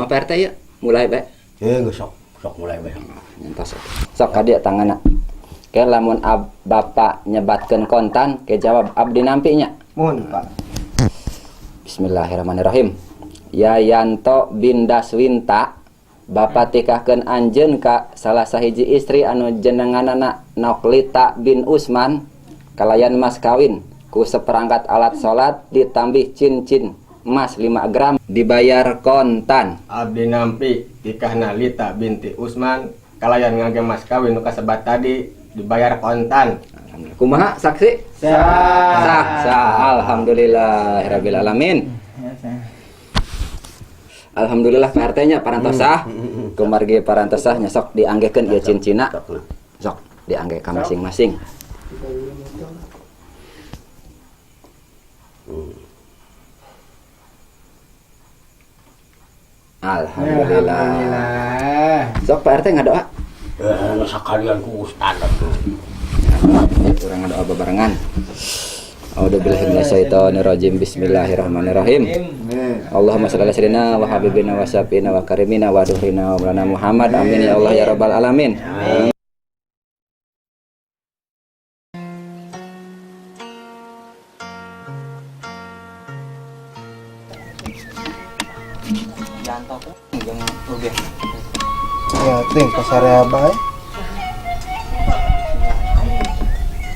mah PRT ya mulai bae. Sok mulai bae. Nyentos. Sok ka dieu tanganna. Ke lamun bapak nyebatkeun kontan ke jawab abdi nampi nya. Mun Pak. Bismillahirrahmanirrahim. Yayanto bin Daswinta bapak tikahkeun anjeun ka salah sahiji istri anu jenenganana Noklita bin Usman kalayan mas kawin ku seperangkat alat salat ditambih cincin emas 5 gram dibayar kontan. Abdi nampi tikahna Lita binti Usman kalayan ngage mas kawin nu kasebat tadi dibayar kontan. Alhamdulillah. Kumaha saksi? Sah. Alhamdulillahirabbil alamin. Alhamdulillah Pak RT nya parantosah. Kumargi parantosah nya sok dianggekeun ieu cincina. Sok diangge ka masing-masing. Alhamdulillah. Sok Pak RT ngadoa. Sakalian ku ustad atuh. Urang ngadoa bebarengan. A'udzubillahi minasyaitonirrajim. Bismillahirrahmanirrahim. Allahumma shalli ala sayyidina wa habibina wa syafina wa karimina wa duhrina wa maulana Muhammad. Amin ya Allah ya rabbal alamin. Ya, ting pasar abah.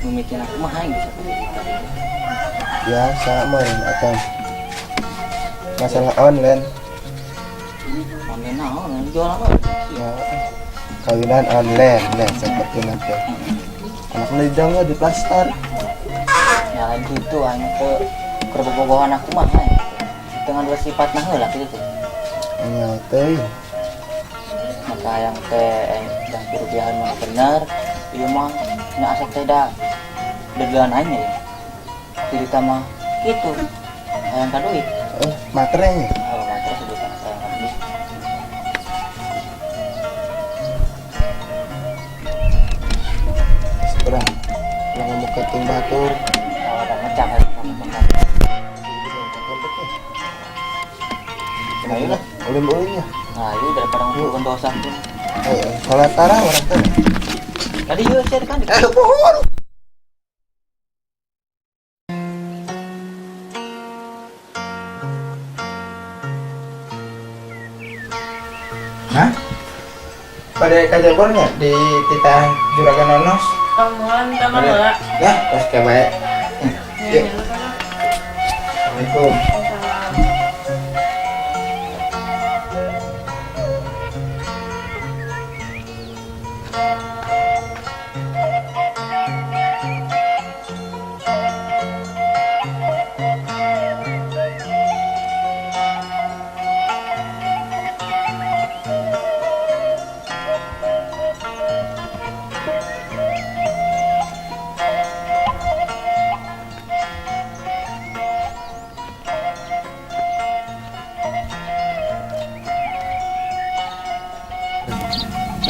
Memikiran aku mah aing bisa. Biasa mah akan masalah online. Online naon jualan apa? Ya, kawinan online, seperti nanti. Anak lidang di plaster. Ya lain gitu aing teh keur bobogohan aku mah aing. Dengan dua sifat nah heula kitu teh. Ya, teh. Maka yang teh dan kerugian mah bener, ieu mah nya asa teh da degan aing ya. Cerita mah gitu. Hayang ka duit. Materainya. Oh, matre sebutan sayang ka duit. Sekarang yang mau keting batur. Kalau ada ngecak hari sama teman. Ayo lah, ulim-ulimnya. Nah, itu daripada ngumpulkan dosa pun. Sholat tarawih orang tuh. Tadi yuk share kan. Pohon. Hah? Pada kajabornya di titah Juragan Nonos. Kamuan sama lah. Ya, pas kayak. Ya. Assalamualaikum.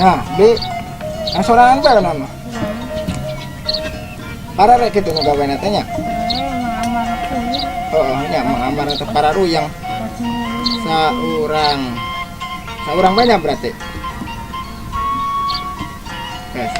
Nah, Bi, yang sorangan ba nama? Para rek kitu nu gaweana teh nya. Nya mengambar teh para ruyang. Saurang banyak berarti. Guys.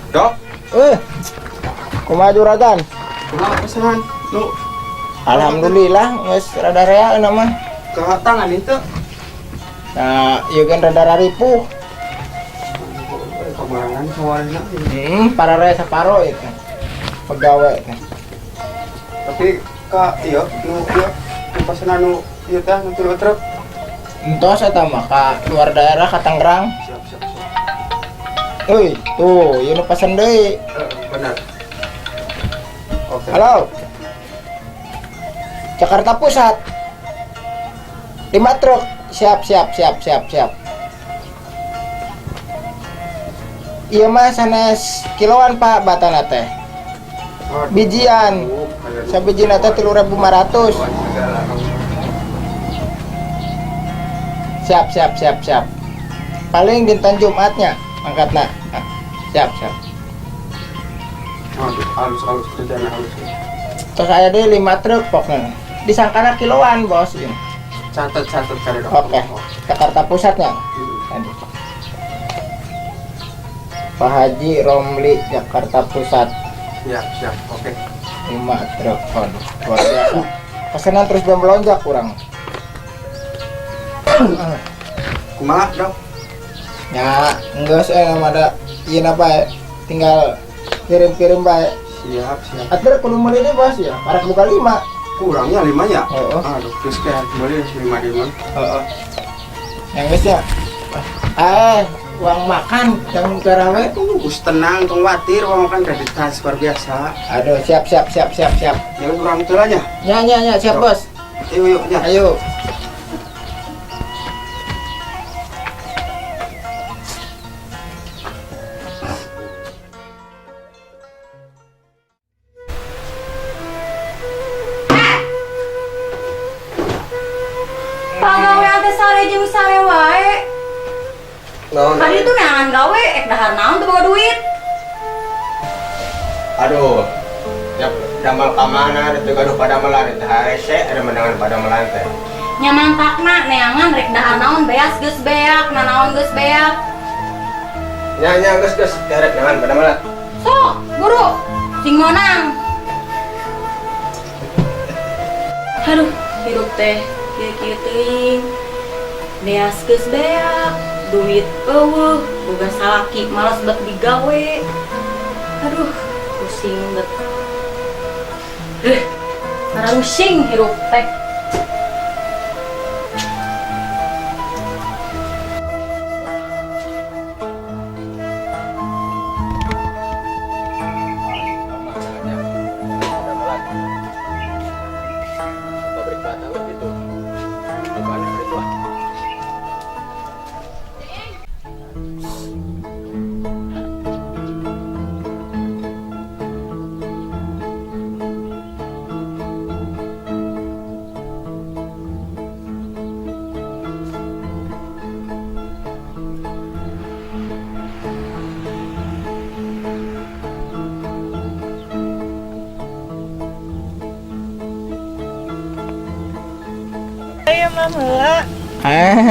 Dok, Kumaha juragan? kumaha pesanan? Nu Alhamdulillah geus rada rea euna mah. Ke tangan itu. Nah, ieu kan rada ripuh. Kemarangan sawarna. Para rea saparo itu. Pegawai teh. Tapi ka ieu nu ieu pesanan nu ieu teh nu truk. Entos eta mah ka luar daerah ka Tangerang. Siap. Euy, tuh, ieu nu pesen deui. Benar. Oke. Halo. Jakarta Pusat. 5 truk. Siap. Iya mah sanes kiloan Pak batana teh. Bijian. Sabijina teh 3.500. Siap. Paling dinten Jumatnya angkatna. Siap. Halus kerjanya halus. Terus aya deui 5 truk pokoknya. Disangkana kiloan, Bos. Catat kali dok. Oke. Jakarta Pusatnya. Tadi. Pak Haji Romli Jakarta Pusat. Siap. Oke. 5 truk. Waduh, luar biasa. Pesanan terus belum melonjak kurang. Kumaha dok? Ya, enggak saya ada ieu bae. Tinggal kirim bae. Siap. Atur kudu meuli deui Bos ya. Parek buka 5. Kurangnya 5 ya? Heeh. Aduh, terus kayak boleh 5 di mana? Heeh. Yang geus ya. Uang makan yang garawe. Us tenang, tong watir, uang makan kredit transfer biasa. Aduh, siap. Ya kurang itu aja. Ya, siap Bos. Yuk, ya. Ayo. Pagawean teh sare jeung sare wae. Naon? Hari itu neangan gawe, dahar naon teu boga duit. Aduh. Ya damal ka mana itu gaduh pada melan teh hese ada menangan pada melan teh. Nya mantakna neangan rek dahar naon beas geus beak, nanaon geus beak. Nya geus derek nangan pada melan. Sok, guru, sing monang. Aduh, hirup teh kieu-kieu teuing. Beas geus beak, duit eueuh, boga salaki malas bet digawe. Aduh, pusing bet. Pusing hirup teh.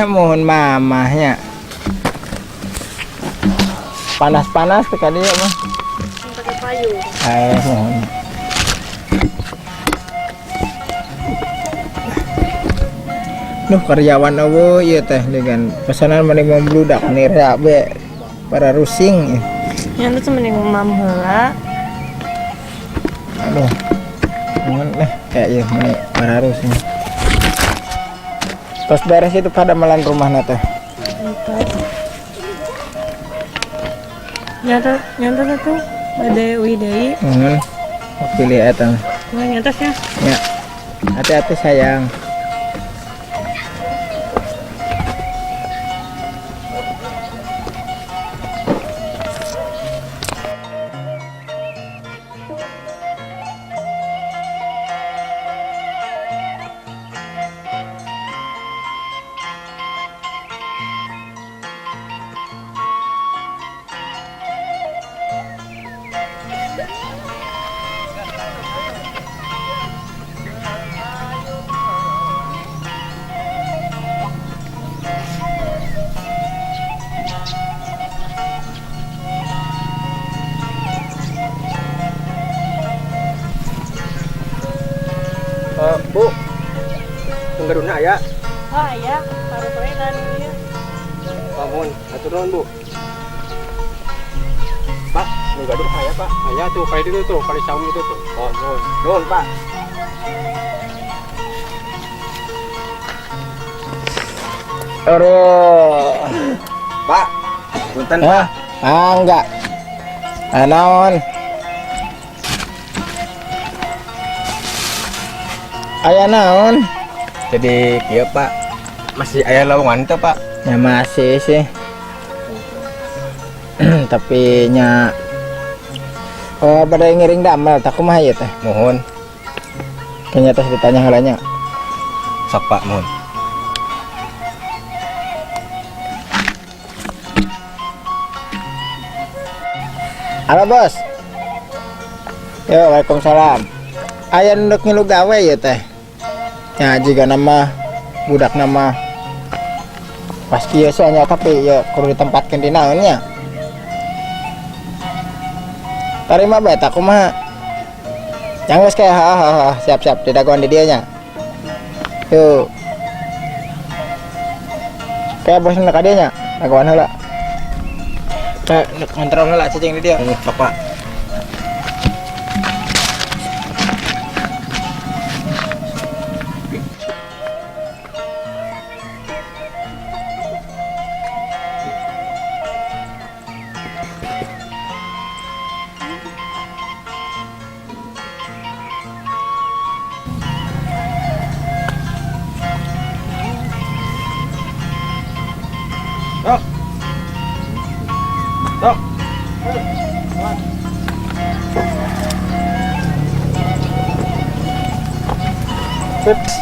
Mohon mamahnya. Panas-panas ke dia mah. Pakai payung. Mohon. Nuh karyawan eueuh ieu teh dengan pesanan mani membludak nira be para rusing. Nya teh mending mam heula. Aduh. Mohon kayak ieu mani para rusing. Pas beres itu pada melan rumahna teh. Nyata tuh ada widai. Pilih eta. Nyata ya. Ya. Hati-hati sayang. Mohon, atur nuhun Bu. Pak, nu gaduh aya Pak. Aya tuh kali itu tuh, kali saung itu tuh. Oh, nuhun. Nuhun Pak. Aduh. Pak, punten Hah? Enggak. Naon? Aya naon? Jadi kieu Pak. Masih aya lowongan teh Pak. Ya masih sih. Tapi nya pada ngiring damel tak kumaha ieu teh. Mohon. Kayaknya teh ditanya halanya. Sok Pak, mohon. Halo bos. Yo, waalaikumsalam. Aya nduk ngilu gawe ya teh. Ya jika nama budak nama pas kieu nya tapi ya kudu ditempatkeun di naonnya. Tarima bae tak kumaha. Yang geus kayak siap-siap didagoan di dieu nya. Yuk. Kayak bos nak dia nya, dagoan heula. Ngontrol heula cicing di dia. Sok Pak. Sok. Sok.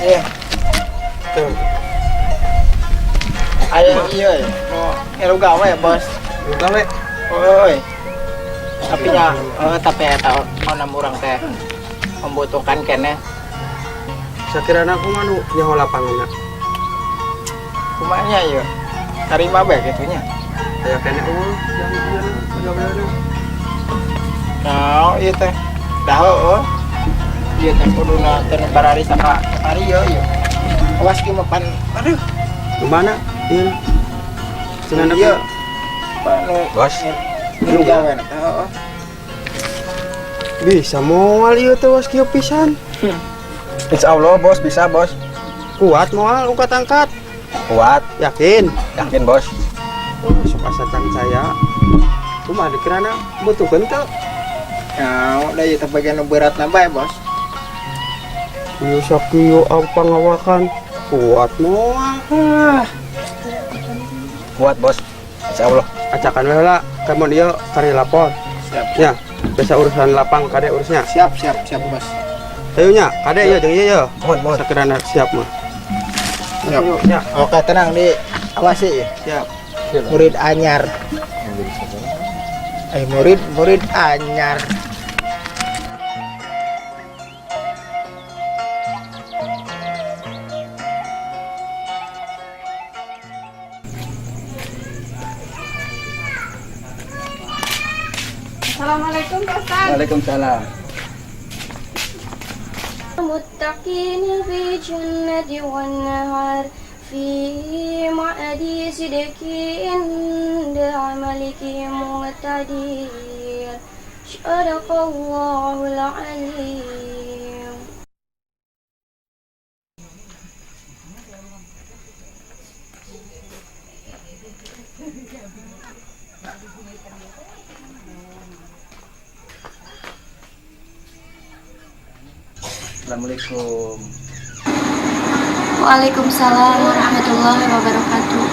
Iya. Tuh. Aya iya ya. Mau ngilu gawe ya, Bos. Lu gawe. Oi. Tapi eta ona urang teh membutuhkan kene. Sakirana aku manu nyaho lapanganna. Kumanya ieu. Tarima bae gitunya. Aya kene yang bener-bener. Nah, ieu teh. Dah heueuh. Ieu teh kuduna teu barari sakari ieu. Awas ki mapan. Aduh. Kemana? Ieu. Cenah Ieu. Panu Bos. ngilu gawe na. Heeh. Bisa moal ieu teh was kieu pisan. Insyaallah bos, bisa bos. Kuat moal ukat angkat. Kuat, Yakin? yakin bos. Sok asa can saya. Kumaha dikirana butuhkeun teu? Nah, da ieu teh bagian nu beratna bae, Bos. Ieu sakieu apa ngawakan? Kuat moal. Kuat bos. Insyaallah. Acakan we heula kamu ieu kari lapor. Siap. Ya, biasa urusan lapang kade urusnya. Siap, Bos. Ayo nya, kade ieu jeung ieu yeuh. Mohon. Sakirana siap mah. Siap. Ayo, nya. Oke, tenang di awasi. Siap. Murid anyar. Murid anyar. Assalamualaikum Pak Ustaz. Waalaikumsalam. المتقين في جنة والنهار في معدي صدق عند ملك مقتدر صدق الله العليم. Assalamualaikum. Waalaikumsalam warahmatullahi wabarakatuh.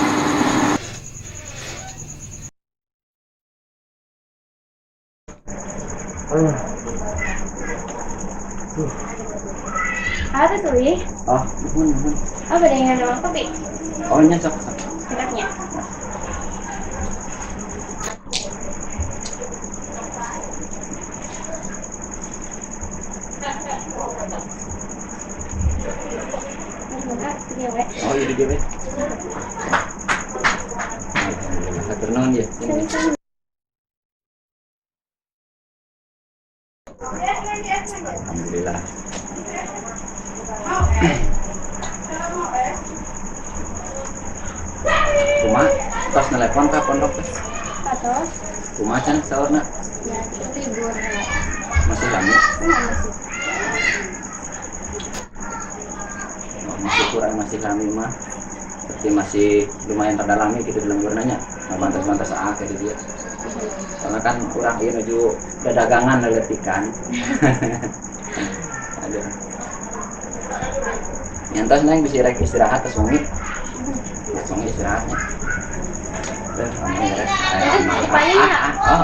Apa tuh ya? Oh, nuhun. Apa dengan nama kopi? Oh, nya sok. Enaknya. Oh, iya di weh. Hatur nuhun ya. Alhamdulillah. Cuma Tos telepon ka pondok teh. Atau Kumaha can saurna? ya libur. Masih lama. Oh, masih kurang masih lami mah. Berarti masih lumayan terdalami gitu dalam nanya. Nah, bantas-bantas ke dia. Karena kan kurang ieu nuju dadagangan leletikan. Aduh. Nyantos neng bisa rek istirahat terus wengi. Terus wengi istirahatnya. Terus wengi rek. Jadi payung nggak? Oh,